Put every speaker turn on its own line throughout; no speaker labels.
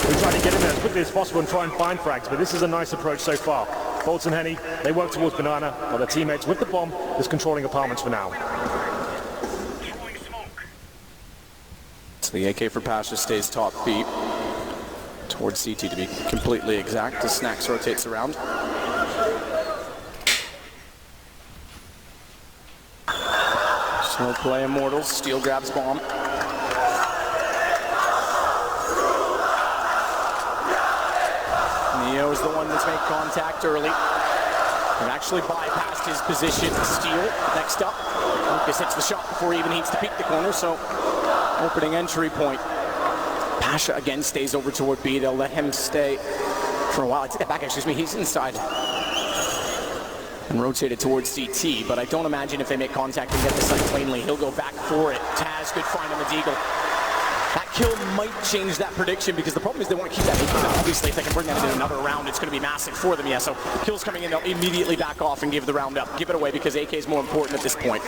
We try to get in there as quickly as possible and try and find frags, but this is a nice approach so far. Bolts and Henny, they work towards Banana, while their teammates with the bomb is controlling apartments for now.
So the AK for Pasha stays top B towards CT to be completely exact as Snacks rotates around. Slow play Immortals, Steel grabs bomb. Neo is the one that's made contact early. And actually bypassed his position. Steel next up. Lucas hits the shot before he even needs to peek the corner, so opening entry point. Pasha again stays over toward B. They'll let him stay for a while. I take that back, excuse me. He's inside and rotated towards CT, but I don't imagine if they make contact and get the site cleanly, he'll go back for it. Taz, good find on the Deagle. That kill might change that prediction because the problem is they want to keep that AK. Obviously, if they can bring that into another round, it's going to be massive for them. Yeah, so kills coming in, they'll immediately back off and give the round up. Give it away because AK is more important at this point.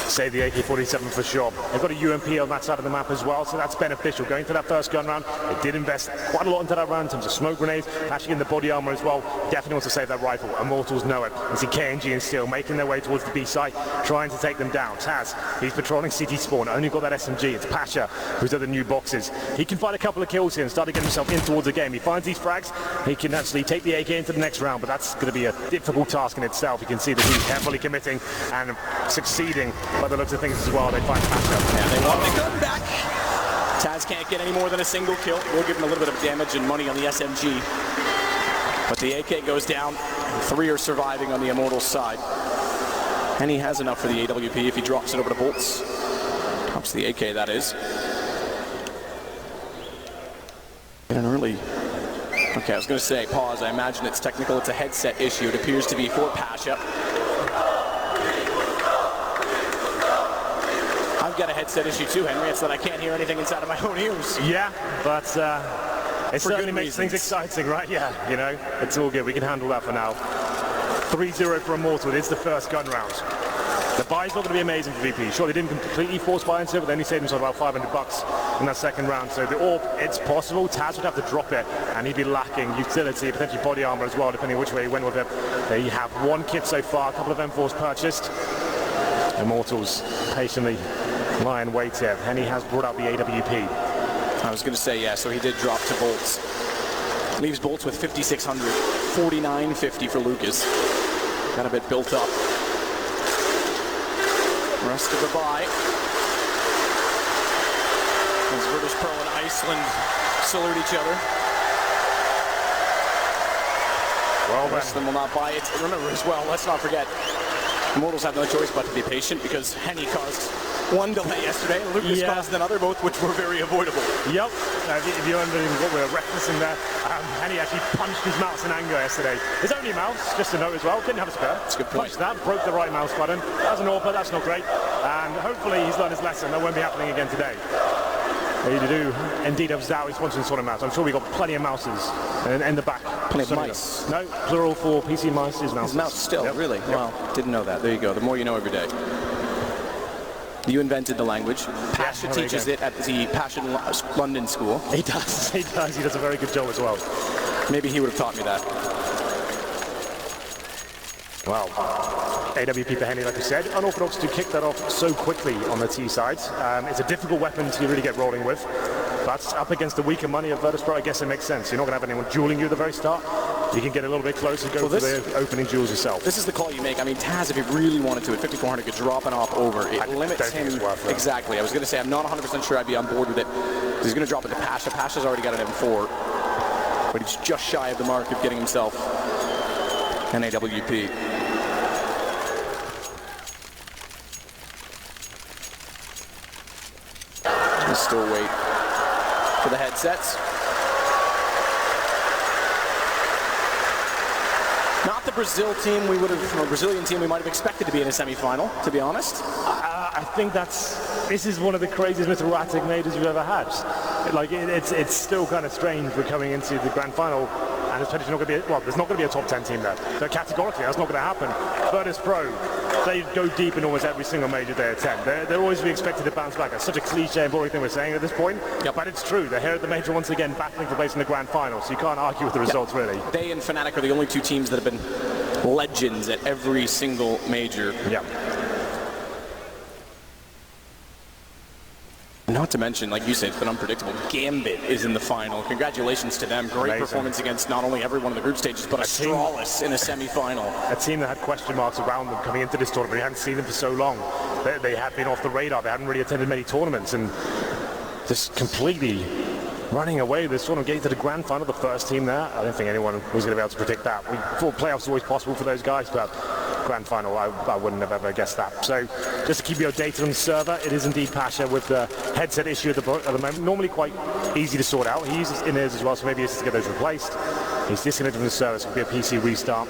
Say the AK-47 for sure. They've got a UMP on that side of the map as well, so that's beneficial. Going for that first gun round, they did invest quite a lot into that round in terms of smoke grenades, patching in the body armor as well. Definitely wants to save that rifle. Immortals know it. You see KNG and Steel making their way towards the B site, trying to take them down. Taz, he's patrolling city spawn, only got that SMG. It's Pasha, who's at the new boxes. He can find a couple of kills here and start to get himself in towards the game. He finds these frags, he can actually take the AK into the next round, but that's going to be a difficult task in itself. You can see that he's heavily committing and succeeding by the looks of things as well. They find Pasha.
Yeah, they want the gun back. Taz can't get any more than a single kill. We'll give him a little bit of damage and money on the SMG. But the AK goes down. 3 are surviving on the Immortals side. And he has enough for the AWP if he drops it over to Bolts. Drops the AK, that is. Get an early... Okay, I was going to say, pause. I imagine it's technical. It's a headset issue. It appears to be for Pasha. I've got a headset issue too, Henry. It's that I can't hear anything inside of my own ears.
Yeah, but it certainly makes things exciting, right? Yeah, you know, it's all good. We can handle that for now. 3-0 for Immortal. It's the first gun round. The buy's not going to be amazing for VP. Sure, they didn't completely force buy into it, but they only saved themselves about $500 in that second round. So the AWP, it's possible. Taz would have to drop it, and he'd be lacking utility, potentially body armor as well, depending on which way he went with it. They have 1 kit so far, a couple of M4s purchased. Immortals patiently lie in wait here, and he has brought out the AWP.
I was going to say, yeah, so he did drop to Bolts. Leaves Bolts with 5,600, 4,950 for Lucas. Got a bit built up. Rest of the buy. As VIRTUS.PRO and Iceland salute each other.
Well,
the rest of them will not buy it. And remember as well, let's not forget, Immortals have no choice but to be patient because Henny caused 1 delay yesterday, and Lucas caused another, both which were very avoidable.
Yep, if you're wondering what we're referencing there, Henny actually punched his mouse in anger yesterday. His only mouse, just to note as well, didn't have a spare.
That's a good point.
Punched that, broke the right mouse button. That was an AWP, that's not great. And hopefully he's learned his lesson. That won't be happening again today. They do indeed have Zowie sponsoring sort of mouse. I'm sure we've got plenty of mouses in the back.
Plenty of mice.
No, plural for PC mice is mouse.
His mouse still, really? Yep. Wow, didn't know that. There you go. The more you know every day. You invented the language. Pasha teaches it at the Pasha London School.
He does. He does. He does a very good job as well.
Maybe he would have taught me that.
Wow. AWP for Henny, like you said. Unorthodox to kick that off so quickly on the T side. It's a difficult weapon to really get rolling with. But up against the weaker money of VIRTUS.PRO, I guess it makes sense. You're not going to have anyone dueling you at the very start. You can get a little bit closer, go for the opening duels yourself.
This is the call you make. I mean, Taz, if he really wanted to, at 5,400, could drop an op over. It limits him. Exactly. I was going to say, I'm not 100% sure I'd be on board with it. He's going to drop it to Pasha. Pasha's already got an M4. But he's just shy of the mark of getting himself an AWP. He'll still wait for the headsets. Not the Brazil team we would have, or Brazilian team we might have expected to be in a semi-final, to be honest.
I think this is one of the craziest Mr. Ratic majors you've ever had. like it's still kind of strange we're coming into the grand final and there's potentially not going to be, well, there's not going to be a top 10 team there. So categorically, that's not going to happen. VIRTUS.PRO, they go deep in almost every single major they attend. They're always be expected to bounce back. That's such a cliche and boring thing we're saying at this point, but it's true. They're here at the major once again, battling for place in the grand final, so you can't argue with the results, really.
They and Fnatic are the only two teams that have been legends at every single major.
Yeah.
Not to mention, like you said, it's been unpredictable. Gambit is in the final. Congratulations to them. Great
Amazing
performance against not only every one of the group stages, but Astralis in a semi-final.
A team that had question marks around them coming into this tournament. We hadn't seen them for so long. They had been off the radar. They hadn't really attended many tournaments, and just completely running away with this tournament, getting to the grand final, the first team there. I don't think anyone was going to be able to predict that. We thought playoffs were always possible for those guys, but grand final, I wouldn't have ever guessed that. So just to keep you updated on the server, it is indeed Pasha with the headset issue at the moment. Normally quite easy to sort out. He uses in-ears as well, so maybe it's to get those replaced. He's disconnected from the server, so it'll be a PC restart.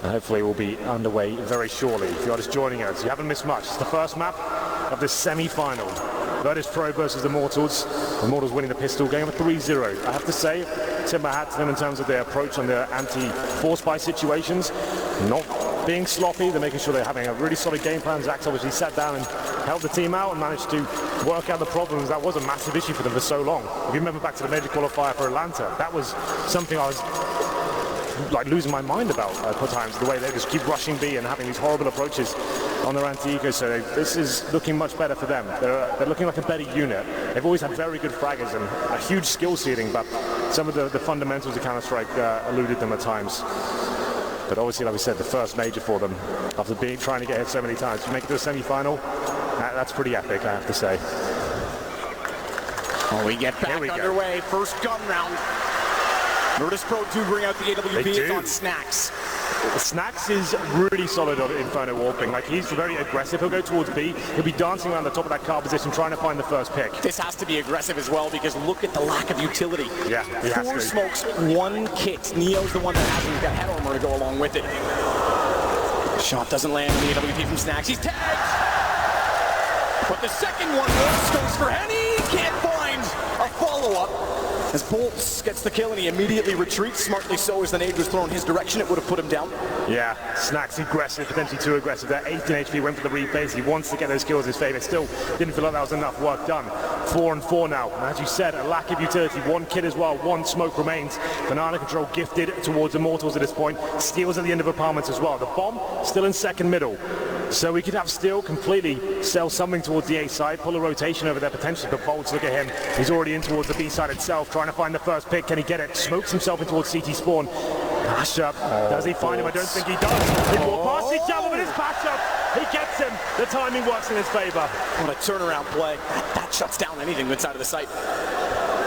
And hopefully we'll be underway very shortly. If you're just joining us, you haven't missed much. It's the first map of the semi-final. VIRTUS.PRO versus Immortals. Immortals winning the pistol game of 3-0. I have to say, tip my hat to them in terms of their approach on their anti-force buy situations. Not being sloppy, they're making sure they're having a really solid game plan. Zach's obviously sat down and helped the team out and managed to work out the problems. That was a massive issue for them for so long. If you remember back to the major qualifier for Atlanta, that was something I was like losing my mind about at times, the way they just keep rushing B and having these horrible approaches on their anti-eco. So this is looking much better for them. They're looking like a better unit. They've always had very good fraggers and a huge skill ceiling, but some of the fundamentals of Counter-Strike eluded them at times. But obviously, like we said, the first major for them, after trying to get hit so many times, to make it to a semi-final, that's pretty epic, I have to say.
Well, we get back underway. First gun round. VIRTUS.PRO do bring out the AWP. It's on Snacks.
Snacks is really solid on Inferno warping. Like, he's very aggressive. He'll go towards B. He'll be dancing around the top of that car position trying to find the first pick.
This has to be aggressive as well because look at the lack of utility.
Yeah, he has
4
to.
smokes, 1 kit. Neo's the one that hasn't got head armor to go along with it. Shot doesn't land in the AWP from Snacks. He's tagged! But the second one goes for Henny. Can't find a follow-up. As Bolts gets the kill and he immediately retreats, smartly so, as the nade was thrown his direction, it would have put him down.
Yeah, Snacks aggressive, potentially too aggressive. That 18 HP went for the replays. He wants to get those kills in his favor. Still didn't feel like that was enough work done. 4-4 now. And as you said, a lack of utility. 1 kit as well, 1 smoke remains. Banana control gifted towards Immortals at this point. Steals at the end of apartments as well. The bomb still in second middle. So we could have Steel completely sell something towards the A side, pull a rotation over there potentially, but Bolts, look at him. He's already in towards the B side itself, trying to find the first pick. Can he get it? Smokes himself in towards CT spawn. Pasha, does he find him? I don't think he does. He walked past each other, but it's Pasha. He gets him. The timing works in his favor.
What a turnaround play. That shuts down anything inside of the site.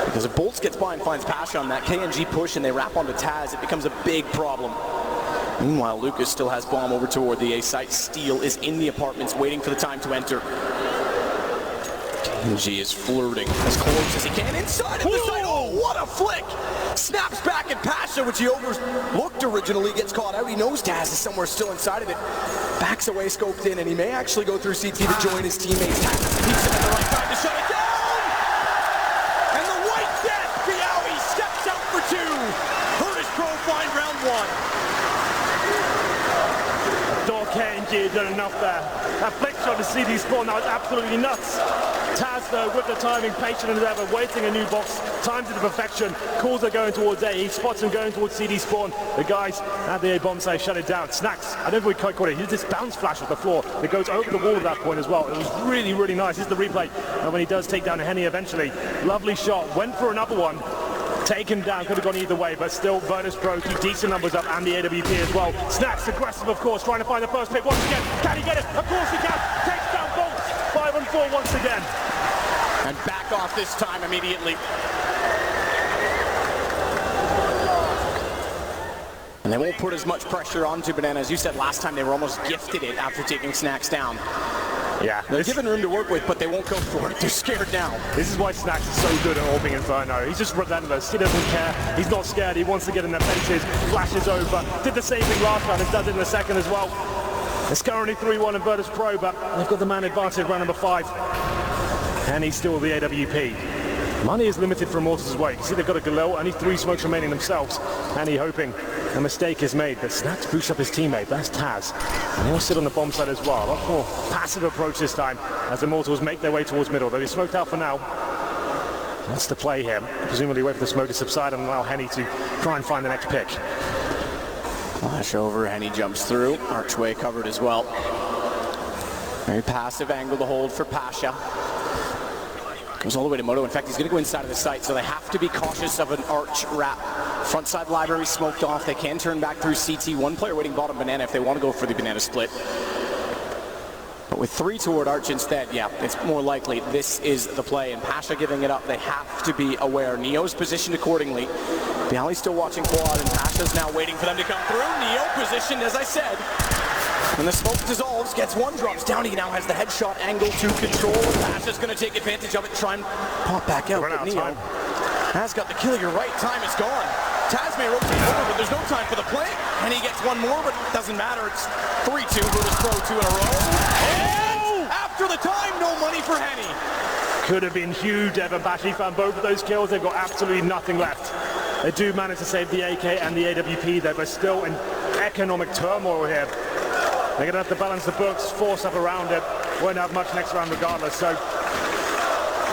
Because if Bolts gets by and finds Pasha on that KNG push and they wrap onto Taz, it becomes a big problem. Meanwhile, Lucas still has bomb over toward the A site. Steel is in the apartments waiting for the time to enter. KNG is flirting as close as he can inside of the site. Oh, what a flick! Snaps back at Pasha, which he overlooked originally, gets caught out. He knows Taz is somewhere still inside of it. Backs away, scoped in, and he may actually go through CT to join his teammates. Taz peeks him at the right time to shut it down! And the White Death, Biawi, steps out for 2. VIRTUS.PRO find round 1.
KNG done enough there. That flick shot to CD spawn, that was absolutely nuts. Taz though, with the timing, patient as ever, waiting a new box, times it to perfection. Calls are going towards A, he spots him going towards CD spawn. The guys at the A bomb site shut it down. Snacks, I don't think we quite caught it. He did this bounce flash at the floor. It goes over the wall at that point as well. It was really, really nice. Here's the replay. And when he does take down Henny eventually, lovely shot. Went for another one. Taken down, could have gone either way, but still VIRTUS.PRO keep decent numbers up and the AWP as well. Snacks aggressive, of course, trying to find the first pick once again. Can he get it? Of course he can. Takes down Bolts. 5-4 once again.
And back off this time immediately. And they won't put as much pressure onto Banana. As you said last time, they were almost gifted it after taking Snacks down.
Yeah.
They're given room to work with, but they won't go for it. They're scared now.
This is why Snacks is so good at orping Inferno. He's just relentless. He doesn't care. He's not scared. He wants to get in their faces. Flashes over. Did the same thing last round and does it in the second as well. It's currently 3-1 in VIRTUS.PRO, but they've got the man advantage round number 5. And he's still the AWP. Money is limited for Immortals as well. You can see they've got a Galil, only 3 smokes remaining themselves. And he hoping a mistake is made, but Snax boosts up his teammate, that's Taz. And he'll sit on the bomb side as well. A lot more passive approach this time as Immortals make their way towards middle. Though he's smoked out for now. That's the play here. Presumably wait for the smoke to subside and allow Henny to try and find the next pick.
Flash over, Henny jumps through. Archway covered as well. Very passive angle to hold for Pasha. Goes all the way to Moto. In fact, he's going to go inside of the site, so they have to be cautious of an arch wrap. Front side library smoked off. They can turn back through CT. One player waiting bottom banana if they want to go for the banana split. But with 3 toward arch instead, yeah, it's more likely this is the play. And Pasha giving it up, they have to be aware. Neo's positioned accordingly. Bialy's still watching quad, and Pasha's now waiting for them to come through. Neo positioned, as I said. When the smoke dissolves, gets one, drops down. He now has the headshot angle to control. Pasha's going to take advantage of it, try and pop back out. But Neo has got the kill. You're right, time is gone. Taz may rotate over, but there's no time for the play. And he gets one more, but it doesn't matter. It's 3-2, VIRTUS.PRO 2 in a row. And after the time, no money for Henny.
Could have been huge, Evan Bashi found both of those kills. They've got absolutely nothing left. They do manage to save the AK and the AWP there, but still in economic turmoil here. They're going to have to balance the books, force up around it. Won't have much next round regardless. So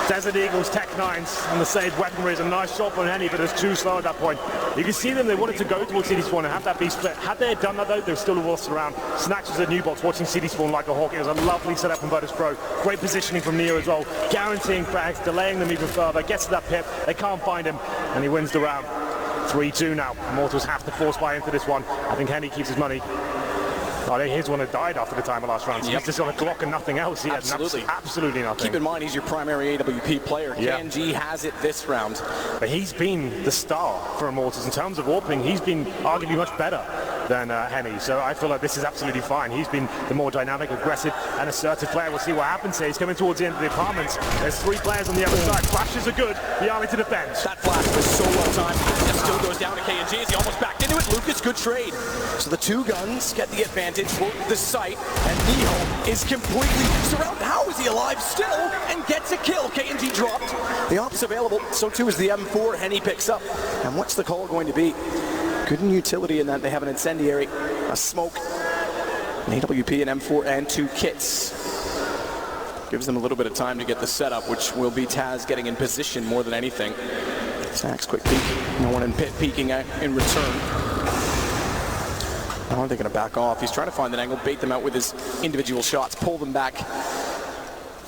Desert Eagles, Tech 9s, and the saved weaponry is a nice shot from Henny, but it's too slow at that point. You can see them, they wanted to go towards CD Spawn and have that be split. Had they done that though, they were still lost around. Snax was at new box watching CD Spawn like a hawk. It was a lovely setup from VIRTUS.PRO. Great positioning from Neo as well. Guaranteeing frags, delaying them even further. Gets to that pit, they can't find him, and he wins the round. 3-2 now. Immortals have to force buy into this one. I think Henny keeps his money. Oh, his one had died after the time of last round. So he's just on a clock and nothing else. He had absolutely nothing.
Keep in mind, he's your primary AWP player. KNG has it this round.
But he's been the star for Immortals. In terms of warping, he's been arguably much better than Henny. So I feel like this is absolutely fine. He's been the more dynamic, aggressive, and assertive player. We'll see what happens here. He's coming towards the end of the apartments. There's 3 players on the other side. Flashes are good. Bialy to defend.
That flash was so well timed. It still goes down to KNG as he almost backed into it. Lucas, good trade. So the 2 guns get the advantage for the site, and Neo is completely surrounded. How is he alive still and gets a kill? KNG dropped. The op's available. So too is the M4. Henny picks up. And what's the call going to be? Good utility in that they have an incendiary, a smoke, an AWP, an M4, and 2 kits. Gives them a little bit of time to get the setup, which will be Taz getting in position more than anything. Snax, quick peek. No one in pit peeking in return. Now they're going to back off. He's trying to find an angle, bait them out with his individual shots, pull them back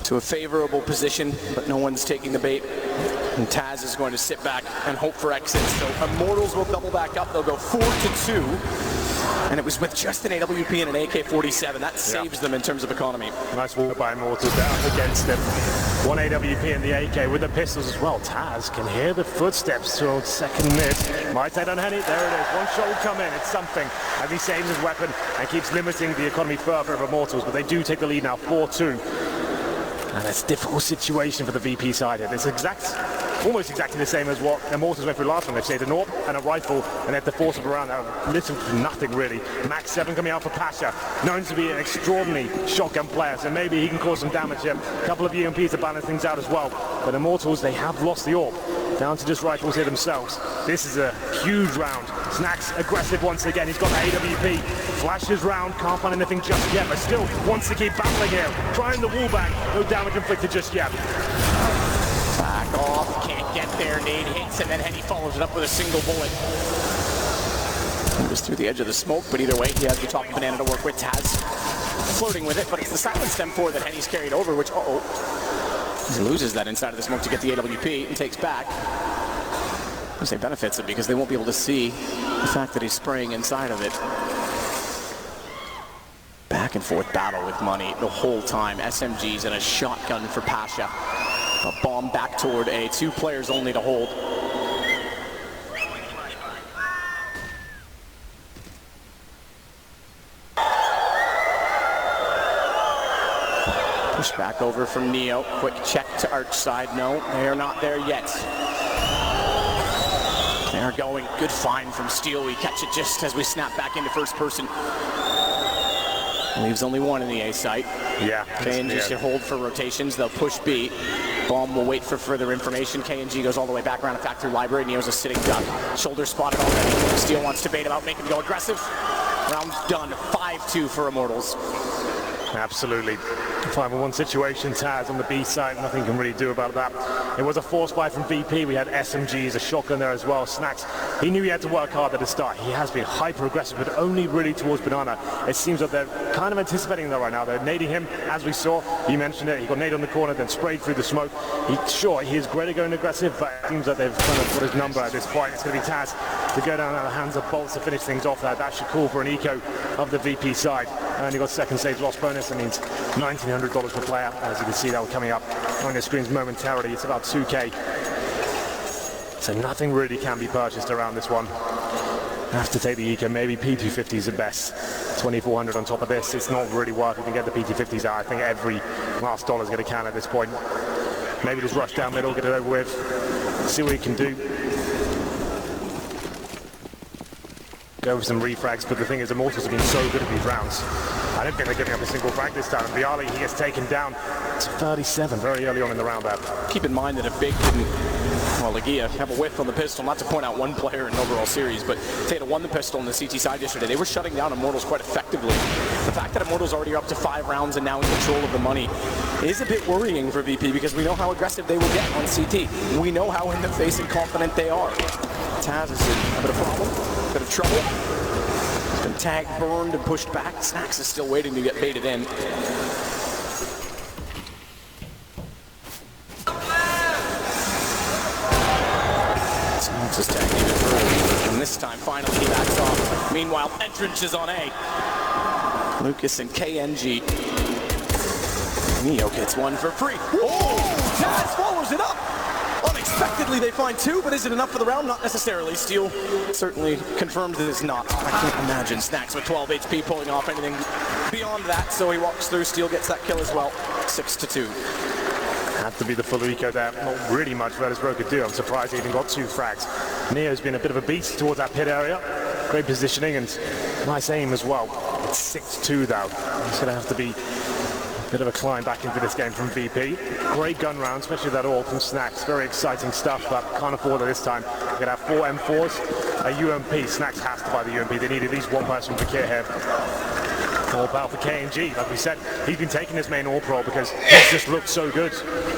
to a favorable position, but no one's taking the bait. And Taz is going to sit back and hope for exit. So Immortals will double back up. They'll go 4-2. And it was with just an AWP and an AK-47. That saves them in terms of economy.
Nice work by Immortals down against him. 1 AWP and the AK with the pistols as well. Taz can hear the footsteps towards second mid. Might take on Henny. There it is. One shot will come in. It's something. As he saves his weapon and keeps limiting the economy further of Immortals. But they do take the lead now, 4-2. And it's a difficult situation for the VP side here. It's almost exactly the same as what Immortals went through last one. They've saved an AWP and a rifle, and they had to force them around. Little to nothing, really. Max 7 coming out for Pasha, known to be an extraordinary shotgun player, so maybe he can cause some damage here. A couple of UMPs to balance things out as well. But Immortals, they have lost the AWP. Down to just rifles here themselves. This is a huge round. Snax aggressive once again. He's got the AWP. Flashes round, can't find anything just yet, but still wants to keep battling here. Trying the wall back, no damage inflicted just yet.
Back off, can't get there. Nade hits, and then Henny follows it up with a single bullet. He was through the edge of the smoke, but either way, he has the top banana to work with. Taz floating with it, but it's the silenced M4 that Henny's carried over, which, he loses that inside of the smoke to get the AWP and takes back. I say benefits it because they won't be able to see the fact that he's spraying inside of it. Back and forth battle with money the whole time. SMGs and a shotgun for Pasha. A bomb back toward A. 2 players only to hold. Push back over from Neo. Quick check to arch side. No, they are not there yet. They are going. Good find from Steele. We catch it just as we snap back into first person. Leaves only 1 in the A site.
Yeah.
KNG should hold for rotations. They'll push B. Bomb will wait for further information. KNG goes all the way back around the factory library. Neo's a sitting duck. Shoulder spotted already. Steel wants to bait him out, make him go aggressive. Round done. 5-2 for Immortals.
Absolutely. 5-on-1 situation, Taz on the B side, nothing you can really do about that. It was a force buy from VP, we had SMGs, a shotgun there as well, Snacks. He knew he had to work hard at the start. He has been hyper-aggressive, but only really towards Banana. It seems that they're kind of anticipating that right now. They're nading him, as we saw. You mentioned it, he got naded on the corner, then sprayed through the smoke. He is great at going aggressive, but it seems that they've kind of put his number at this point. It's going to be Taz to go down out of the hands of Bolts to finish things off there. That should call for an eco of the VP side. And you got second stage loss bonus. That means $1,900 per player. As you can see, that will coming up on your screens momentarily. It's about 2K. So nothing really can be purchased around this one. Have to take the eco. Maybe P250 is the best. 2,400 on top of this. It's not really worth it. You can get the P250s out. I think every last dollar is going to count at this point. Maybe just rush down middle, get it over with, see what he can do. Go for some refrags, but the thing is, Immortals have been so good at these rounds. I don't think they're giving up a single frag this time. Bialy, he gets taken down to 37 very early on in the round there.
Keep in mind that if Big didn't, well, Legia have a whiff on the pistol, not to point out one player in an overall series, but if they had won the pistol in the CT side yesterday, they were shutting down Immortals quite effectively. The fact that Immortals already are up to 5 rounds and now in control of the money is a bit worrying for VP because we know how aggressive they will get on CT. We know how in the face and confident they are. Taz is in a bit of problem, a bit of trouble. He's been tagged, burned, and pushed back. Snacks is still waiting to get baited in. Snacks is tagged even further. And this time, finally, he backs off. Meanwhile, entrance is on A. Lucas and KNG. Neo gets one for free. Oh! Taz follows it up! Unexpectedly, they find 2, but is it enough for the round? Not necessarily. Steel certainly confirms that it's not. I can't imagine Snacks with 12 HP pulling off anything beyond that, so he walks through. Steel gets that kill as well. 6-2.
Had to be the full eco there. Not really much VIRTUS.PRO could do. I'm surprised he even got 2 frags. Neo's been a bit of a beast towards that pit area. Great positioning and nice aim as well. It's 6-2 though. He's going to have to be a bit of a climb back into this game from VP. Great gun round, especially that all from Snacks. Very exciting stuff, but can't afford it this time. We're going to have 4 M4s, a UMP. Snacks has to buy the UMP. They need at least one person for kit here. All about for KNG. Like we said, he's been taking this main all-pro because he's just looked so good.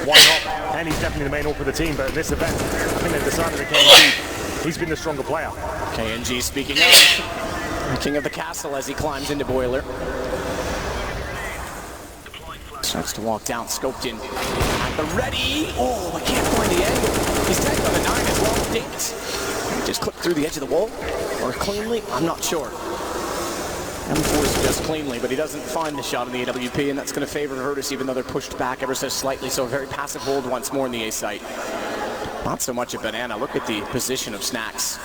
Why not? And he's definitely the main all for the team, but in this event, I think they've decided that KNG, he's been the stronger player.
KNG speaking up. The king of the castle as he climbs into Boiler. Starts to walk down, scoped in at the ready. Oh, I can't find the angle. He's tagged on a 9 as well. Dink. Just clipped through the edge of the wall. Or cleanly, I'm not sure. M4 suggests cleanly, but he doesn't find the shot in the AWP, and that's going to favor Virtus, even though they're pushed back ever so slightly. So a very passive hold once more in the A site. Not so much a banana. Look at the position of Snacks.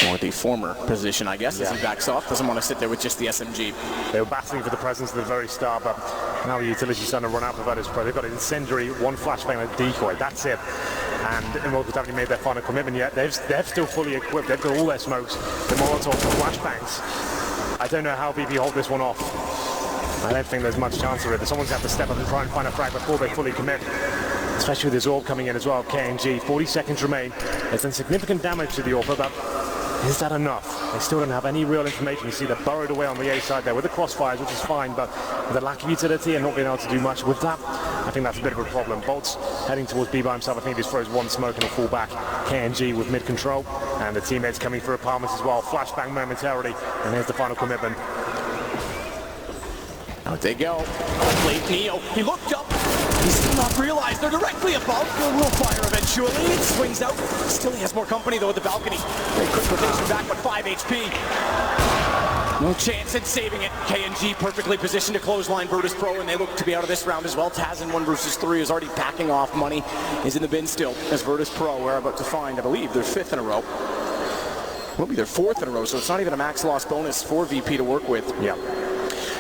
Or the former position, I guess, as he backs off. Doesn't want to sit there with just the SMG.
They were battling for the presence at the very start, but now the utility's starting to run out for VIRTUS.PRO. They've got an incendiary, 1 flashbang and a decoy. That's it. And Immortals haven't made their final commitment yet. They're still fully equipped. They've got all their smokes, the Molotovs, the flashbangs. I don't know how VP hold this one off. I don't think there's much chance of it. Someone's going to have to step up and try and find a frag before they fully commit. Especially with this orb coming in as well. KNG, 40 seconds remain. There's done significant damage to the orb, but is that enough? They still don't have any real information. You see they're burrowed away on the A side there with the crossfires, which is fine, but with the lack of utility and not being able to do much with that, I think that's a bit of a problem. Bolt's heading towards B by himself. I think he just throws 1 smoke and will fall back. KNG with mid control, and the teammates coming for apartments as well. Flashbang momentarily, and here's the final commitment.
Out they go. Late Neo. He looked up. He's still not realized they're directly above. They will fire eventually. It swings out. Still he has more company though at the balcony. Very quick rotation back, but 5 HP. No chance at saving it. KNG perfectly positioned to clothesline VIRTUS.PRO, and they look to be out of this round as well. Taz in 1 versus 3 is already packing off. Money is in the bin still as VIRTUS.PRO we're about to find, I believe, their 5th in a row. Will be their 4th in a row, so it's not even a max loss bonus for VP to work with.
Yeah.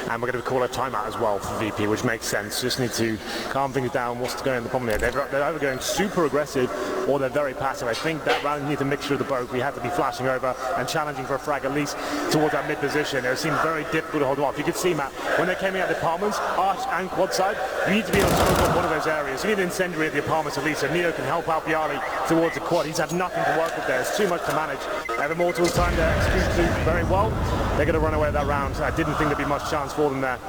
And we're going to call a timeout as well for VP, which makes sense. Just need to calm things down. What's going on the problem there? They're either going super aggressive or they're very passive. I think that round needs a mixture of the both. We have to be flashing over and challenging for a frag at least towards that mid position. It seemed very difficult to hold them off. You could see, Matt, when they came in at the apartments, arch and quad side, you need to be on top of one of those areas. You need an incendiary at the apartments at least, so Neo can help out Bialy towards the quad. He's had nothing to work with there. It's too much to manage. IMMORTALS time to execute very well. They're going to run away with that round. I didn't think there'd be much chance for them there.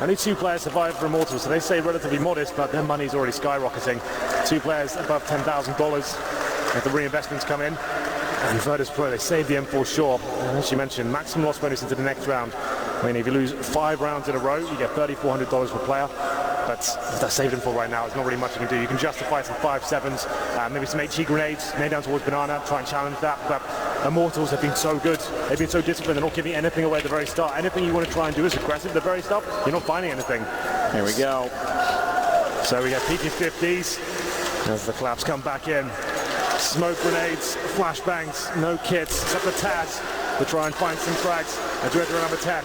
Only 2 players survived for Immortals, so they say relatively modest, but their money's already skyrocketing. 2 players above $10,000 if the reinvestments come in. And VIRTUS.PRO, they saved the M4 sure. And as you mentioned, maximum loss bonus into the next round. I mean, if you lose 5 rounds in a row, you get $3,400 per player. But that's saved him for right now. There's not really much you can do. You can justify some 5-7s, maybe some HE grenades, made down towards Banana, try and challenge that. But Immortals have been so good. They've been so disciplined. They're not giving anything away at the very start. Anything you want to try and do is aggressive at the very start. You're not finding anything.
Here we go.
So we get PT-50s as the claps come back in. Smoke grenades, flashbangs, no kits. It's up to Taz to try and find some frags. And director number 10.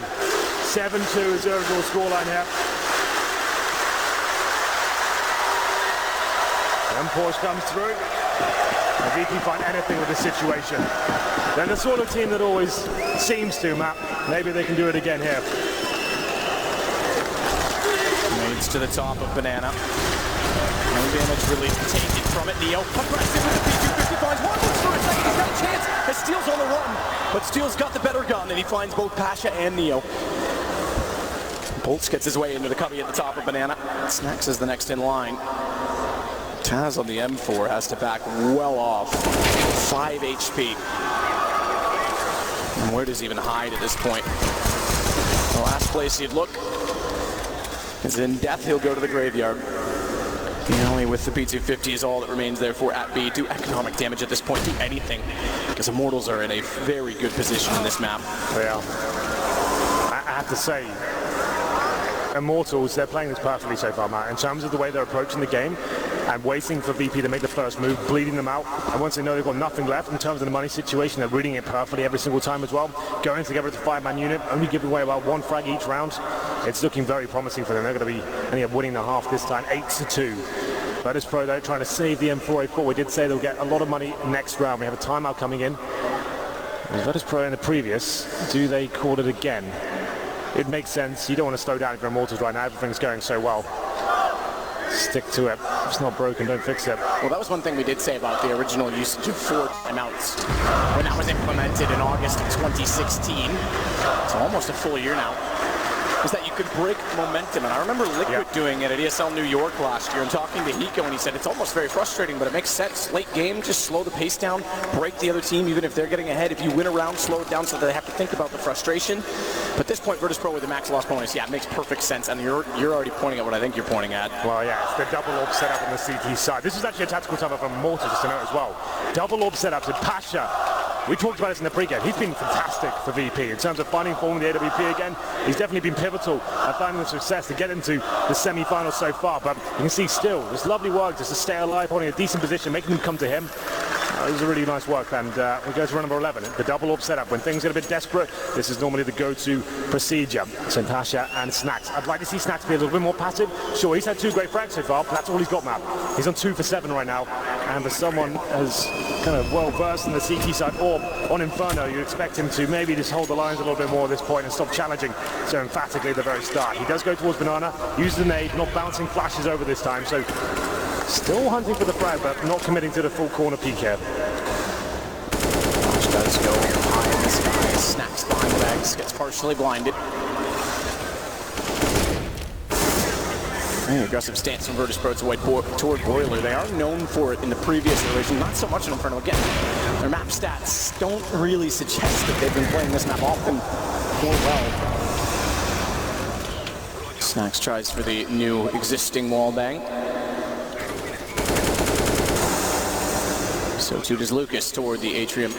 7-2 is the overall scoreline here. Porsche comes through. And VP find anything with this situation. They're the sort of team that always seems to, Matt. Maybe they can do it again here.
Nades to the top of Banana. No damage really taken from it. Neo aggressive with the P250 finds one looks for a second. He's got a chance. As Steel's on the run, but Steel's got the better gun, and he finds both Pasha and Neo. Bolts gets his way into the cubby at the top of Banana. Snacks is the next in line. Taz on the M4 has to back well off. 5 HP. And where does he even hide at this point? The last place he'd look is in death. He'll go to the graveyard. Bialy with the P250 is all that remains there for at B. Do economic damage at this point, do anything. Because Immortals are in a very good position in this map.
Yeah. I have to say, Immortals, they're playing this perfectly so far, Matt, in terms of the way they're approaching the game and waiting for VP to make the first move, bleeding them out, and once they know they've got nothing left in terms of the money situation, they're reading it perfectly every single time as well, going together as a 5-man unit, only giving away about 1 frag each round. It's looking very promising for them. They're going to be ending up winning the half this time, 8-2. VIRTUS.PRO, though, trying to save the M4A4. We did say they'll get a lot of money next round. We have a timeout coming in. VIRTUS.PRO in the previous, do they call it again? It makes sense. You don't want to slow down if you're Immortals right now. Everything's going so well. Stick to it. If it's not broken, don't fix it.
Well, that was one thing we did say about the original usage of 4 timeouts when that was implemented in August of 2016. It's almost a full year now. Is that you could break momentum. And I remember Liquid doing it at ESL New York last year and talking to Hiko, and he said it's almost very frustrating, but it makes sense. Late game, just slow the pace down, break the other team, even if they're getting ahead. If you win a round, slow it down so that they have to think about the frustration. But at this point, VIRTUS.PRO with the max loss bonus, yeah, it makes perfect sense. And you're already pointing at what I think you're pointing at.
Well, yeah, it's the double orb setup on the CT side. This is actually a tactical cover from Immortals, just to note as well. Double orb setups with Pasha. We talked about this in the pre-game. He's been fantastic for VP in terms of finding form in the AWP again. He's definitely been pivotal at finding the success to get into the semi-finals so far. But you can see still, it's lovely work just to stay alive, holding a decent position, making them come to him. It was a really nice work, and we go to run number 11, the double orb setup. When things get a bit desperate, this is normally the go-to procedure. So Pasha and Snacks. I'd like to see Snacks be a little bit more passive. Sure, he's had 2 great frags so far, but that's all he's got, Matt. He's on 2 for 7 right now, and for someone as kind of well-versed in the CT side or on Inferno, you expect him to maybe just hold the lines a little bit more at this point and stop challenging so emphatically at the very start. He does go towards Banana, uses the nade, not bouncing flashes over this time, so still hunting for the frag, but not committing to the full corner peek here.
Flash does go high in the sky. Snacks behind the bags, gets partially blinded. An aggressive stance from VIRTUS.PRO toward Boiler. They are known for it in the previous iteration, not so much in Inferno. Again, their map stats don't really suggest that they've been playing this map often or well. Snacks tries for the new existing wallbang. So too does Lucas toward the Atrium.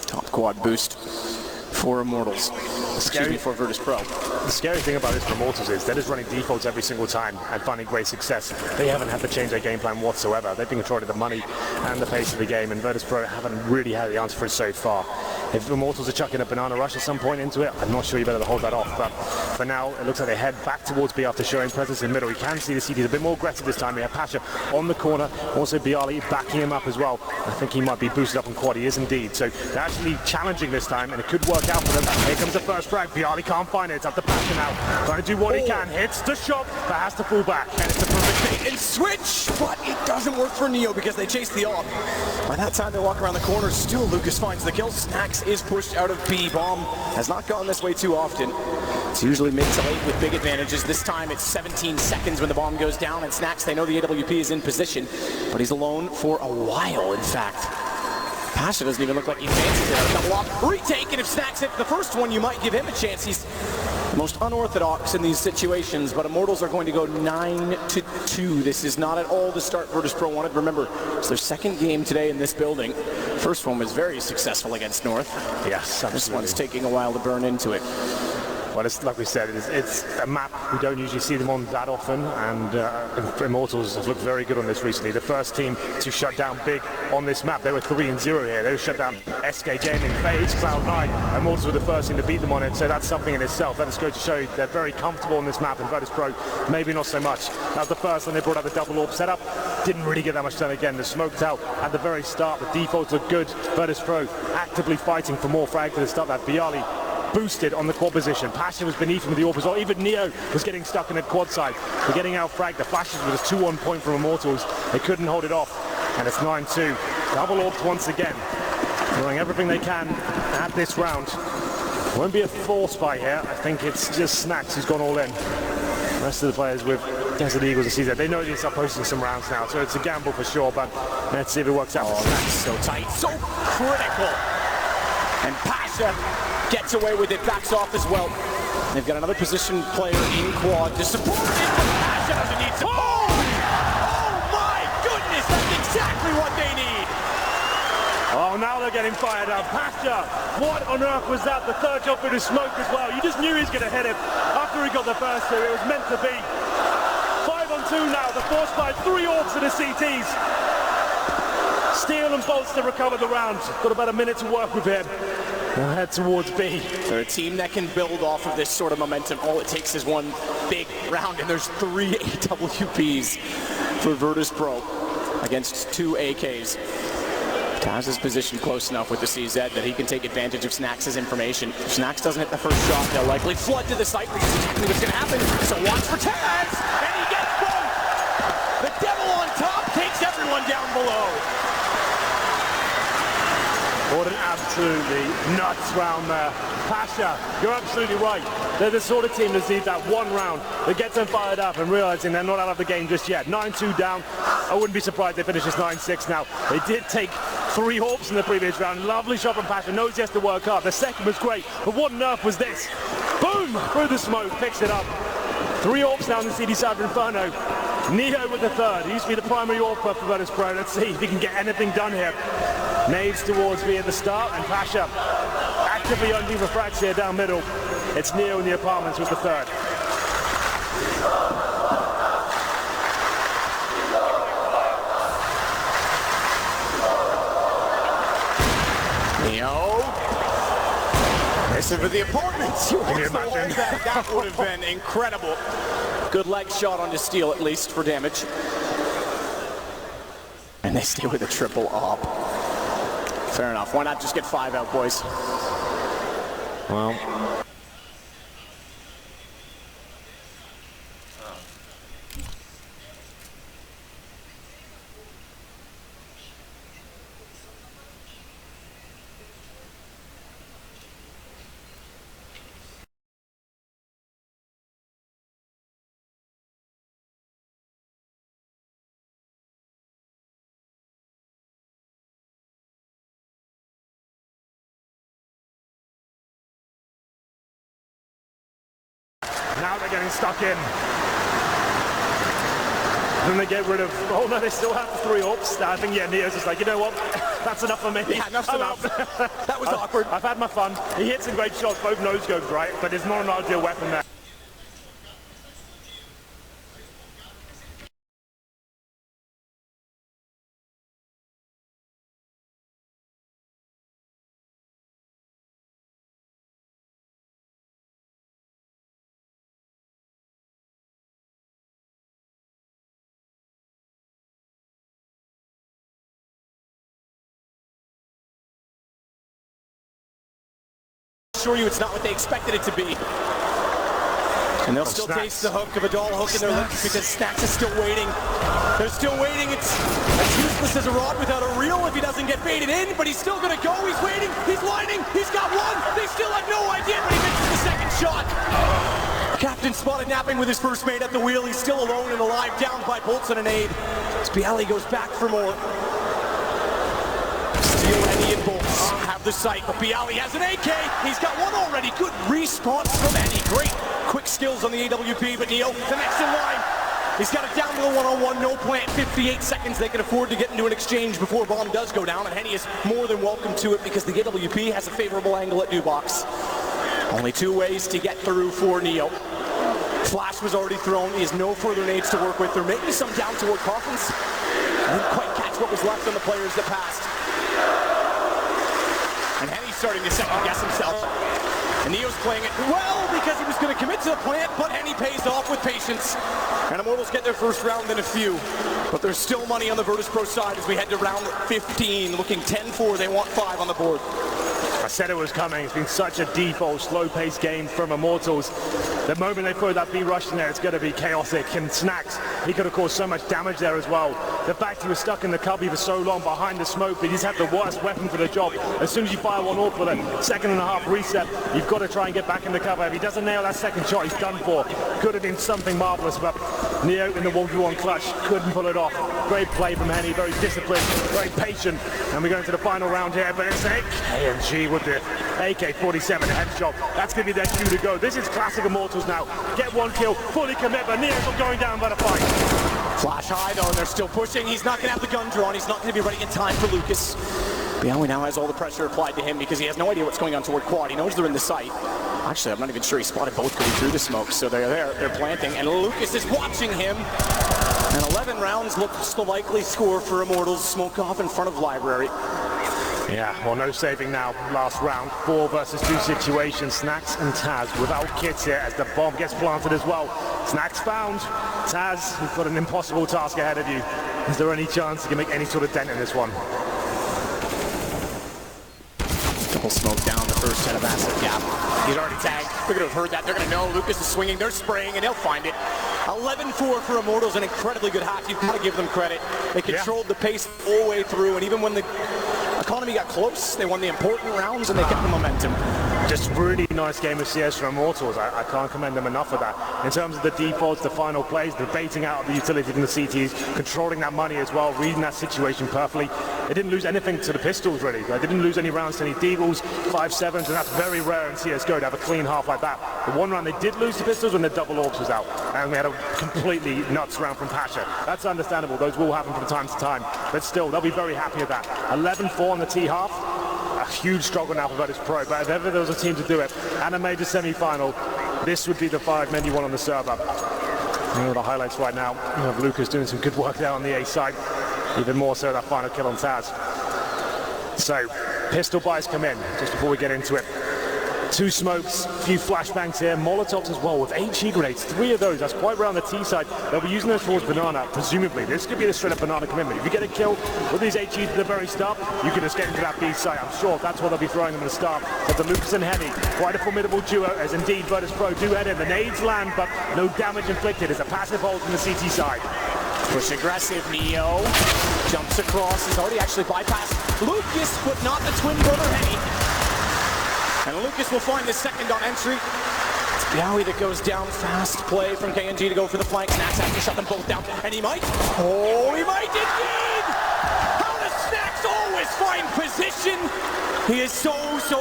Top quad boost for Immortals. Excuse me, for VIRTUS.PRO.
The scary thing about this for Immortals is they're just running defaults every single time and finding great success. They haven't had to change their game plan whatsoever. They've been controlling the money and the pace of the game, and VIRTUS.PRO haven't really had the answer for it so far. If Immortals are chucking a banana rush at some point into it, I'm not sure you better hold that off. But for now, it looks like they head back towards B after showing presence in the middle. You can see the CD's a bit more aggressive this time. We have Pasha on the corner, also Bialy backing him up as well. I think he might be boosted up on quad. He is indeed. So they're actually challenging this time, and it could work out for them. Here comes the first frag. Bialy can't find it. It's up to Pasha now. Trying to do what he can. Hits the shot, but has to fall back.
And it's a perfect bait and switch, but it doesn't work for Neo because they chase the op. By that time, they walk around the corner. Still, Lucas finds the kill. Snax is pushed out of B. Bomb has not gone this way too often. It's usually mid to late with big advantages. This time, it's 17 seconds when the bomb goes down, and Snax, they know the AWP is in position, but he's alone for a while, in fact. Pasha doesn't even look like he fancies it. A double op retake, and if Snax hit the first one, you might give him a chance. He's the most unorthodox in these situations, but Immortals are going to go 9-2. This is not at all the start VIRTUS.PRO wanted. Remember, it's their second game today in this building. First one was very successful against North.
Yes, absolutely.
This one's taking a while to burn into it.
Well, it's like we said, it's a map we don't usually see them on that often, and Immortals have looked very good on this recently. The first team to shut down big on this map. They were 3-0 here. They shut down SK Gaming, FaZe, Cloud9. Immortals were the first team to beat them on it, so that's something in itself. That is going to show you they're very comfortable on this map, and VIRTUS.PRO maybe not so much. That was the first one they brought out the double orb setup. Didn't really get that much done again. The smoked out at the very start. The defaults look good. VIRTUS.PRO actively fighting for more frag to the start. That Bialy boosted on the quad position. Pasha was beneath him with the orb as well. Even Neo was getting stuck in the quad side. They're getting out fragged. The flashes with a 2-1 point from Immortals. They couldn't hold it off. And it's 9-2. Double orbs once again. Doing everything they can at this round. Won't be a force fight here. I think it's just Snax who's gone all in. The rest of the players with Desert Eagles and CZ, they know they start posting some rounds now, so it's a gamble for sure, but let's see if it works out for Snax.
So tight, so critical. And Pasha gets away with it, backs off as well. They've got another position player in quad to support it, but Pasha doesn't need support. Oh my goodness, that's exactly what they need.
Oh, now they're getting fired up. Pasha, what on earth was that? The third jump into smoke as well. You just knew he was going to hit it after he got the first two. It was meant to be. 5-on-2 now, the force fight, 3 orbs to the CTs. Steel and bolts to recover the round. Got about a minute to work with him. They'll head towards B.
They're a team that can build off of this sort of momentum. All it takes is one big round, and there's 3 AWPs for VIRTUS.PRO against 2 AKs. Taz is positioned close enough with the CZ that he can take advantage of Snax's information. If Snax doesn't hit the first shot, they'll likely flood to the site, which is exactly what's going to happen. So watch for Taz, and he gets both. The devil on top takes everyone down below.
What an absolutely nuts round there. Pasha, you're absolutely right. They're the sort of team that needs that one round that gets them fired up and realizing they're not out of the game just yet. 9-2 down. I wouldn't be surprised they finish this 9-6 now. They did take 3 orbs in the previous round. Lovely shot from Pasha. Knows he has to work hard. The second was great, but what on earth was this? Boom! Through the smoke, picks it up. 3 orbs now in the CD side of Inferno. Neo with the third. He used to be the primary orb for VIRTUS.PRO. Let's see if he can get anything done here. Nades towards me at the start, and Pasha actively hunting for frags here down middle. It's Neo in the apartments with the third.
Neo. Listen for the apartments.
Can you imagine?
That would have been incredible. Good leg shot onto steel, at least, for damage. And they stay with a triple op. Fair enough. Why not just get 5 out, boys?
Well, now they're getting stuck in. Then they get rid of, oh no, they still have the 3 orbs. I think, yeah, Neo's just like, you know what, that's enough for me.
Yeah, enough's enough. That was awkward.
I've had my fun. He hit some great shots, both nose goes right, but it's not an ideal weapon there.
assure you it's not what they expected it to be. And they'll still taste the hook of a doll hook in their lips because Snacks is still waiting. They're still waiting. It's as useless as a rod without a reel if he doesn't get baited in, but he's still gonna go. He's waiting, he's lining, he's got one. They still have no idea, but he misses the second shot. Captain spotted napping with his first mate at the wheel. He's still alone and alive, down by bolts and an aid. PGL goes back for more. Steal Eddie and bolts have the sight, but PGL has an AK. He's got one already. Good response from Eddie. Great quick skills on the AWP, but Neo, the next in line. He's got it down to the one-on-one, no plant, 58 seconds. They can afford to get into an exchange before bomb does go down, and Henny is more than welcome to it because the AWP has a favorable angle at new box. Only 2 ways to get through for Neo. Flash was already thrown. He has no further nades to work with. There may be some down toward Coffins. I didn't quite catch what was left on the players that passed. And Henny's starting to second guess himself. And Neo's playing it well because he was going to commit to the plant, but Henny pays off with patience. And Immortals get their first round in a few. But there's still money on the VIRTUS.PRO side as we head to round 15. Looking 10-4, they want 5 on the board.
I said it was coming. It's been such a default, slow-paced game from Immortals. The moment they throw that B rush in there, it's going to be chaotic. And Snacks, he could have caused so much damage there as well. The fact he was stuck in the cubby for so long behind the smoke, but he's had the worst weapon for the job. As soon as you fire one off with a second-and-a-half reset, you've got to try and get back in the cover. If he doesn't nail that second shot, he's done for. Could have been something marvelous, but Neo in the 1v1 clutch couldn't pull it off. Great play from Henny, very disciplined, very patient. And we're going to the final round here, but it's KNG with the AK-47 headshot. That's going to be their cue to go. This is classic Immortals now. Get one kill, fully commit, but Neo's not going down by the fight.
Flash high though, and they're still pushing. He's not going to have the gun drawn. He's not going to be ready in time for Lucas. PGL now has all the pressure applied to him because he has no idea what's going on toward quad. He knows they're in the sight. Actually, I'm not even sure he spotted both going through the smoke, so they're there, they're planting, and Lucas is watching him. And 11 rounds looks the likely score for Immortals. Smoke off in front of Library.
Yeah, well, no saving now. Last round, 4 versus 2 situation. Snacks and Taz without kits here as the bomb gets planted as well. Snacks found. Taz, you've got an impossible task ahead of you. Is there any chance you can make any sort of dent in this one?
Double smoke down the first set of asset gap. He's already tagged. They're going to have heard that. They're going to know Lucas is swinging. They're spraying, and they'll find it. 11-4 for Immortals, an incredibly good half. You've got to give them credit. They controlled the pace all the way through, and even when the economy got close, they won the important rounds, and they kept the momentum.
Just really nice game of CS from Immortals. I can't commend them enough for that. In terms of the defaults, the final plays, the baiting out of the utility from the CTs, controlling that money as well, reading that situation perfectly. They didn't lose anything to the pistols, really. They didn't lose any rounds to any Deagles, 5-7s, and that's very rare in CSGO to have a clean half like that. The one round they did lose to pistols when the double orbs was out, and we had a completely nuts round from Pasha. That's understandable. Those will happen from time to time, but still, they'll be very happy with that. 11-4 on the T half. A huge struggle now for VIRTUS.PRO, but if ever there was a team to do it, and a major semi-final, this would be the 5-men you want on the server. You know the highlights right now. You have Lucas doing some good work there on the A side, even more so that final kill on Taz. So, pistol buys come in, just before we get into it. 2 smokes, a few flashbangs here, Molotovs as well with HE grenades, 3 of those. That's quite rare on the T side. They'll be using those towards Banana, presumably. This could be the straight up Banana commitment. If you get a kill with these HEs at the very start, you can just get into that B side. I'm sure that's what they'll be throwing them at the start. But the Lucas and Henny, quite a formidable duo, as indeed VIRTUS.PRO do head in. The nades land, but no damage inflicted. It's a passive hold from the CT side.
Push aggressive, Neo jumps across. He's already actually bypassed Lucas, but not the twin brother Henny. And Lucas will find the second on entry. It's PGL that goes down. Fast play from KNG to go for the flank. Snacks has to shut them both down. And he might. Oh, he might indeed! How does Snacks always find position? He is so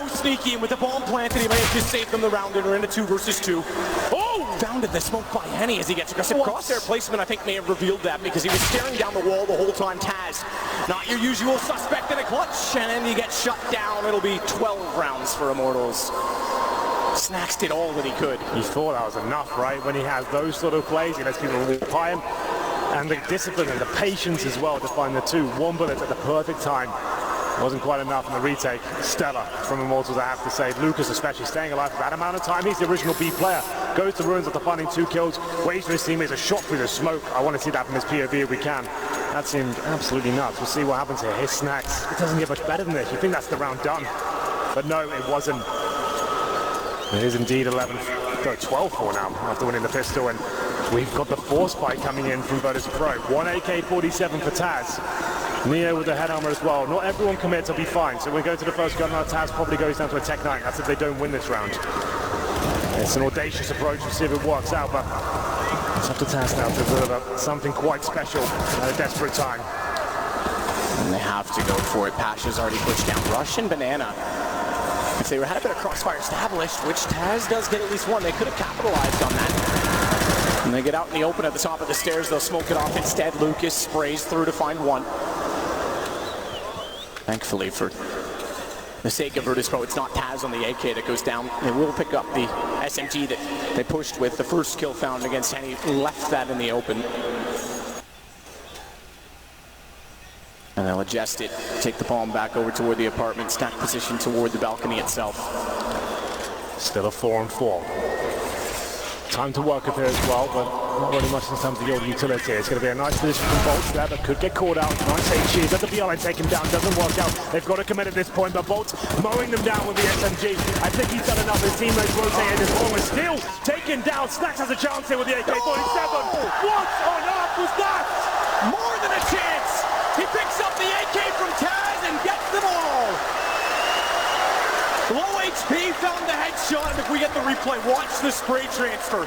sneaky, and with the bomb planted, he may have just saved them the round, and we're in a 2 versus 2. Oh! Founded the smoke by Henny as he gets aggressive. Crosshair placement, I think, may have revealed that because he was staring down the wall the whole time. Taz, not your usual suspect in a clutch, and he gets shut down. It'll be 12 rounds for Immortals. Snacks did all that he could.
He thought that was enough, right? When he has those sort of plays, he lets people walk by him. And the discipline and the patience as well to find the 2. 1 bullet at the perfect time. Wasn't quite enough in the retake. Stellar from Immortals, I have to say. Lucas especially staying alive for that amount of time. He's the original B player. Goes to ruins after finding 2 kills. Waits for his teammates, a shot through the smoke. I want to see that from his POV if we can. That seemed absolutely nuts. We'll see what happens here. His Snacks. It doesn't get much better than this. You think that's the round done. But no, it wasn't. It is indeed 12-4 now after winning the pistol, and we've got the force spike coming in from VIRTUS.PRO. One AK-47 for Taz. Neo with the head armor as well. Not everyone commits, will be fine. So we go to the first gun round. Taz probably goes down to a Tech 9. That's if they don't win this round. It's an audacious approach to see if it works out, but it's up to Taz now to deliver something quite special at a desperate time.
And they have to go for it. Pasha's already pushed down. Rush and Banana. If they had a bit of crossfire established, which Taz does get at least one, they could have capitalized on that. And they get out in the open at the top of the stairs, they'll smoke it off. Instead, Lucas sprays through to find one. Thankfully, for the sake of VIRTUS.PRO, it's not Taz on the AK that goes down. They will pick up the SMG that they pushed with. The first kill found against Henny left that in the open. And they'll adjust it, take the palm back over toward the apartment, stack position toward the balcony itself.
Still a 4-on-4. Time to work up here as well, but not really much in terms of the old utility. It's going to be a nice position from Bolts there, but could get caught out. Nice HG, at the BLN, take him down, doesn't work out. They've got to commit at this point, but Bolts mowing them down with the SMG. I think he's done enough. His teammates rotating as long as still taken down. Snacks has a chance here with the AK-47. What on earth was that?
More than a chance! He picks up the AK from Taz and gets them all! Low HP found the headshot, and if we get the replay, watch the spray transfer.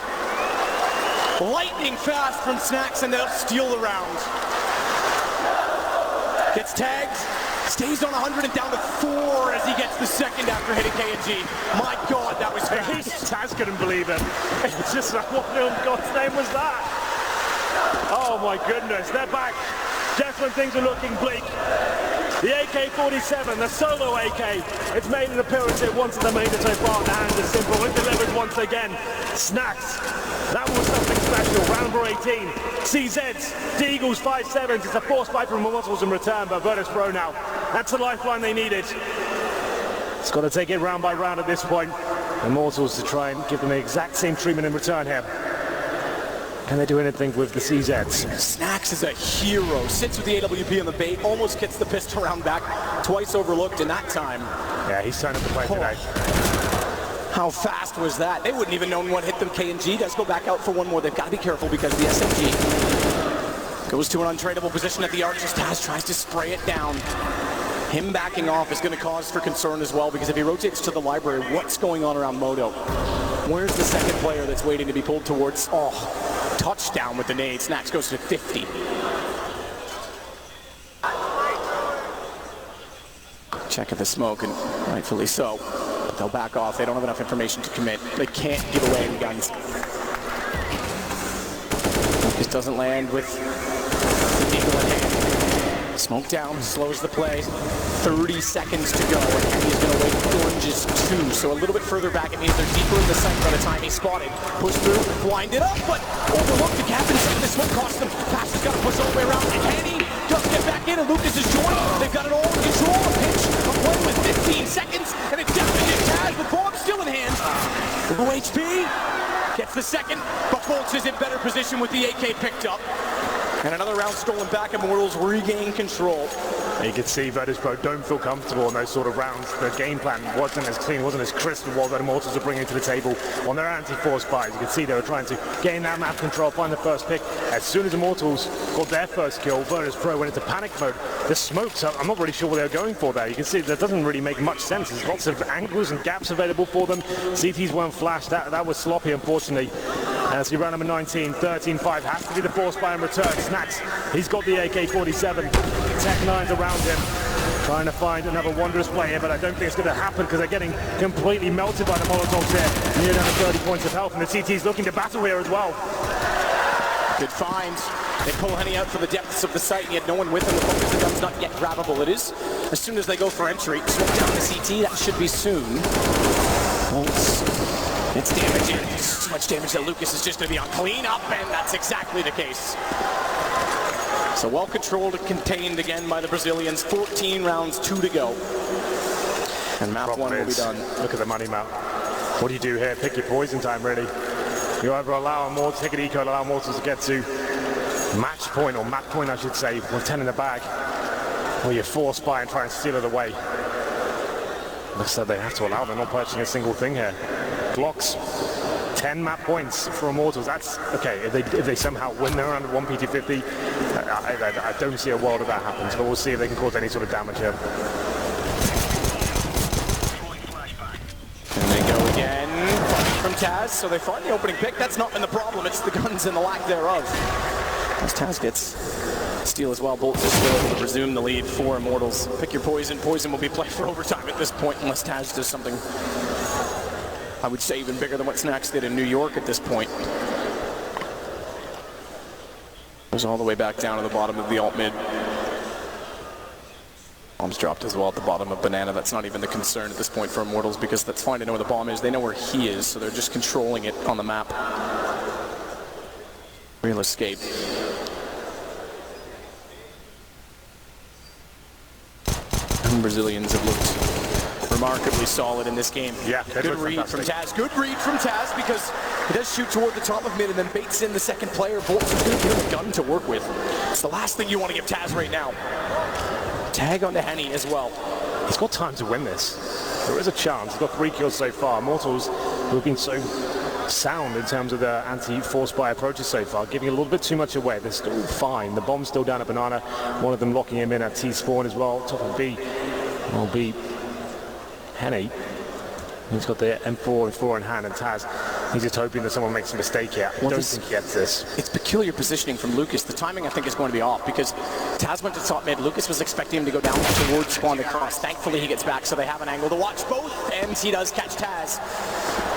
Lightning fast from Snacks, and they'll steal the round. Gets tagged, stays on 100 and down to 4 as he gets the second after hitting K&G. My God, that was fast.
Taz couldn't believe it. It's just like, what in God's name was that? Oh my goodness, they're back. Just when things are looking bleak. The AK-47, the solo AK, it's made an appearance here once in the main so far. The hands are simple, it delivers once again. Snacks, that was something special. Round number 18, CZs, the Eagles 5-7s. It's a force fight from Immortals in return, but VIRTUS.PRO now. That's the lifeline they needed. It's got to take it round by round at this point. Immortals to try and give them the exact same treatment in return here. Can they do anything with the CZs?
Snacks is a hero. Sits with the AWP on the bait, almost gets the pistol round back. Twice overlooked in that time.
Yeah, he's turned up the play today.
How fast was that? They wouldn't even known what hit them. K&G does go back out for one more. They've got to be careful because the SMG goes to an untradeable position at the arches. Taz tries to spray it down. Him backing off is going to cause for concern as well, because if he rotates to the library, what's going on around Moto? Where's the second player that's waiting to be pulled towards? Oh, touchdown with the nade. Snacks goes to 50. Check at the smoke, and rightfully so. But they'll back off. They don't have enough information to commit. They can't give away any guns. Just doesn't land with the deagle in hand. Smoke down, slows the play. 30 seconds to go, and he's going to wait oranges 2. So a little bit further back, it means they're deeper in the sight by the time he's spotted. Push through, wind it up, but overlooked the captain. The smoke cost them. Pass has got to push all the way around. And Hanny doesn't get back in, and Lucas is joined. They've got it all in control. A pinch, a play with 15 seconds, and it's down to Taz with bomb still in hand. Low HP gets the second, but Bolts is in better position with the AK picked up. And another round stolen back. Immortals regain control.
You can see VIRTUS.PRO don't feel comfortable in those sort of rounds. The game plan wasn't as clean, wasn't as crisp as what the Immortals are bringing to the table on their anti-force buys. You can see they were trying to gain that map control, find the first pick. As soon as Immortals got their first kill, VIRTUS.PRO went into panic mode. The smokes, I'm not really sure what they were going for there. You can see that doesn't really make much sense. There's lots of angles and gaps available for them. CTs weren't flashed. That was sloppy, unfortunately. As we round number 19, 13-5 has to be the force buy in return. Snacks, he's got the AK-47. Tech 9's around him, trying to find another wondrous play here, but I don't think it's going to happen because they're getting completely melted by the Molotovs here. Near down to 30 points of health, and the CT's looking to battle here as well.
Good find. They pull Henny out for the depths of the site, and yet no one with him. The focus of the gun's not yet grabbable. It is as soon as they go for entry. Smoke down the CT, that should be soon. It's damage in. So much damage that Lucas is just going to be on cleanup, and that's exactly the case. So well controlled and contained again by the Brazilians. 14 rounds, 2 to go. And map 1 will be done.
Look at the money map. What do you do here? Pick your poison time, really. You either allow more, take an eco, allow Mortals to get to match point, or map point, I should say, with 10 in the bag, or you force buy and try and steal it away. Looks like they have to allow them, not purchasing a single thing here. blocks. 10 map points for Immortals. That's okay. If they somehow win their round at 1 PT50, I don't see a world of that happens. But we'll see if they can cause any sort of damage here.
And they go again from Taz. So they find the opening pick. That's not been the problem. It's the guns and the lack thereof. As Taz gets steal as well, Bolts is still able to resume the lead for Immortals. Pick your poison. Poison will be played for overtime at this point unless Taz does something, I would say, even bigger than what Snacks did in New York at this point. Goes all the way back down to the bottom of the alt mid. Bomb's dropped as well at the bottom of Banana. That's not even the concern at this point for Immortals because that's fine to know where the bomb is. They know where he is, so they're just controlling it on the map. Real escape. And Brazilians have looked remarkably solid in this game.
Yeah,
good read from Taz. Good read from Taz because he does shoot toward the top of mid and then baits in the second player. Bolts is going to give him a gun to work with. It's the last thing you want to give Taz right now. Tag onto Henny as well.
He's got time to win this. There is a chance. He's got 3 kills so far. Immortals, who have been so sound in terms of their anti-force buy approaches so far, giving a little bit too much away. They're still fine. The bomb's still down at Banana. One of them locking him in at T-spawn as well. Top of B will be Henny. He's got the M4 in hand, and Taz, he's just hoping that someone makes a mistake here. I don't think he gets this.
It's peculiar positioning from Lucas. The timing, I think, is going to be off because Taz went to top mid. Lucas was expecting him to go down towards spawn across. Thankfully, he gets back, so they have an angle to watch both, and he does catch Taz.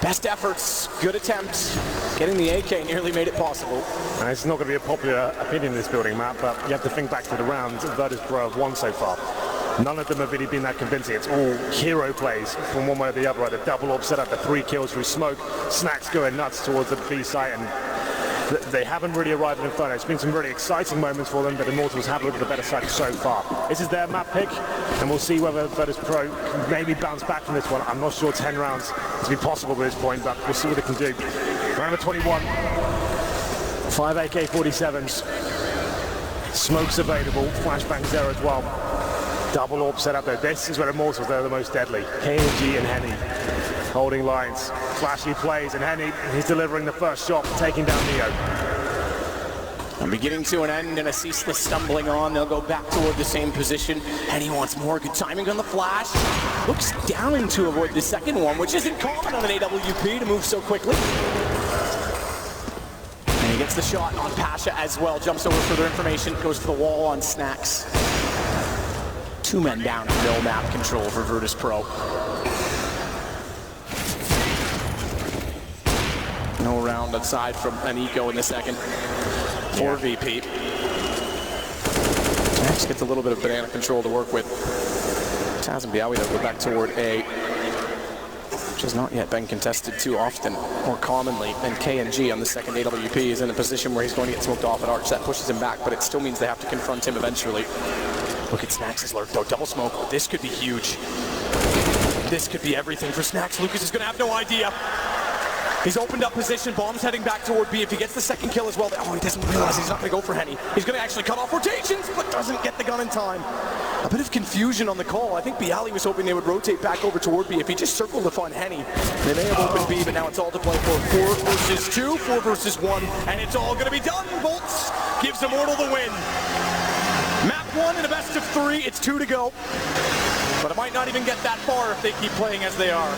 Best efforts, good attempts. Getting the AK nearly made it possible.
And it's not going to be a popular opinion in this building, Matt, but you have to think back to the rounds VIRTUS.PRO have won so far. None of them have really been that convincing. It's all hero plays from one way or the other. Right? The double up set up, the 3 kills through smoke, Snacks going nuts towards the B site, and they haven't really arrived in Inferno. It's been some really exciting moments for them, but Immortals have looked at the better side so far. This is their map pick, and we'll see whether VIRTUS.PRO can maybe bounce back from this one. I'm not sure 10 rounds is be possible at this point, but we'll see what they can do. Round number 21, 5 AK-47s, smokes available, flashbangs there as well. Double orb set up there. This is where Immortals, they're the most deadly. KNG and Henny holding lines. Flashy plays, and Henny, he's delivering the first shot, taking down Neo.
And beginning to an end and a ceaseless stumbling on. They'll go back toward the same position. Henny wants more. Good timing on the flash. Looks down to avoid the second one, which isn't common on an AWP to move so quickly. And he gets the shot on Pasha as well. Jumps over for their information. Goes to the wall on Snacks. 2 men down in no map control for VIRTUS.PRO. No round aside from an eco in the second for VP. Snacks gets a little bit of Banana control to work with. Taz and Biawi though go back toward A, which has not yet been contested too often or commonly. And KNG on the second AWP is in a position where he's going to get smoked off at Arch. That pushes him back, but it still means they have to confront him eventually. Look at Snacks' lurk though, double smoke. Oh, this could be huge. This could be everything for Snacks. Lucas is gonna have no idea. He's opened up position, bomb's heading back toward B. If he gets the second kill as well, oh, he doesn't realize he's not gonna go for Henny. He's gonna actually cut off rotations, but doesn't get the gun in time. A bit of confusion on the call. I think Bialy was hoping they would rotate back over toward B. If he just circled to find Henny, they may have opened B, but now it's all to play for. 4 versus 2, 4 versus 1, and it's all gonna be done. Bolts gives Immortal the win. Map 1 in a best of 3, it's 2 to go. But it might not even get that far if they keep playing as they are.